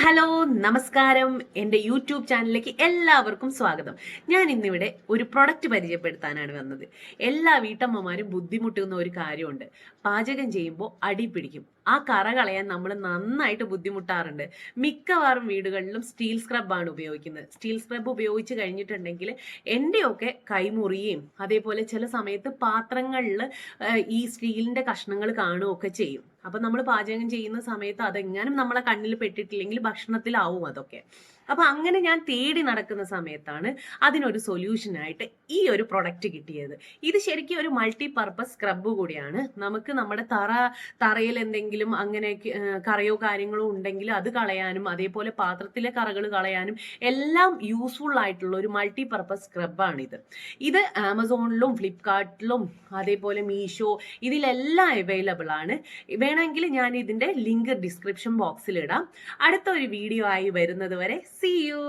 Hello നമസ്കാരം. എൻ്റെ YouTube ചാനലിലേക്ക് എല്ലാവർക്കും സ്വാഗതം. ഞാൻ ഇന്നിവിടെ ഒരു പ്രൊഡക്റ്റ് പരിചയപ്പെടുത്താനാണ് വന്നത്. എല്ലാ വീട്ടമ്മമാരും ബുദ്ധിമുട്ടുന്ന ഒരു കാര്യമുണ്ട്. പാചകം ചെയ്യുമ്പോൾ അടി പിടിക്കും. ആ കറ കളയാൻ നമ്മൾ നന്നായിട്ട് ബുദ്ധിമുട്ടാറുണ്ട്. മിക്കവാറും വീടുകളിലും സ്റ്റീൽ സ്ക്രബാണ് ഉപയോഗിക്കുന്നത്. സ്റ്റീൽ സ്ക്രബ് ഉപയോഗിച്ച് കഴിഞ്ഞിട്ടുണ്ടെങ്കിൽ എൻ്റെയൊക്കെ കൈമുറിയും അതേപോലെ ചില സമയത്ത് പാത്രങ്ങളിൽ ഈ സ്റ്റീലിൻ്റെ കഷ്ണങ്ങൾ കാണുകയൊക്കെ ചെയ്യും. അപ്പം നമ്മൾ പാചകം ചെയ്യുന്ന സമയത്ത് അതെങ്ങാനും നമ്മളെ കണ്ണിൽ പെട്ടിട്ടില്ലെങ്കിൽ ഭക്ഷണത്തിലാവും അതൊക്കെ. അപ്പൊ അങ്ങനെ ഞാൻ തേടി നടക്കുന്ന സമയത്താണ് അതിനൊരു സൊല്യൂഷനായിട്ട് ഈ ഒരു പ്രൊഡക്റ്റ് കിട്ടിയത്. ഇത് ശരിക്കും ഒരു മൾട്ടി പർപ്പസ് സ്ക്രബ് കൂടിയാണ്. നമുക്ക് നമ്മുടെ തറയിൽ എന്തെങ്കിലും അങ്ങനെ കറയോ കാര്യങ്ങളോ ഉണ്ടെങ്കിൽ അത് കളയാനും അതേപോലെ പാത്രത്തിലെ കറകൾ കളയാനും എല്ലാം യൂസ്ഫുൾ ആയിട്ടുള്ള ഒരു മൾട്ടി പർപ്പസ് സ്ക്രബാണിത്. ഇത് ആമസോണിലും ഫ്ലിപ്കാർട്ടിലും അതേപോലെ മീഷോ ഇതിലെല്ലാം അവൈലബിൾ ആണ്. വേണമെങ്കിൽ ഞാൻ ഇതിന്റെ ലിങ്ക് ഡിസ്ക്രിപ്ഷൻ ബോക്സിൽ ഇടാം. അടുത്ത ഒരു വീഡിയോ ആയി വരുന്നത് വരെ see you.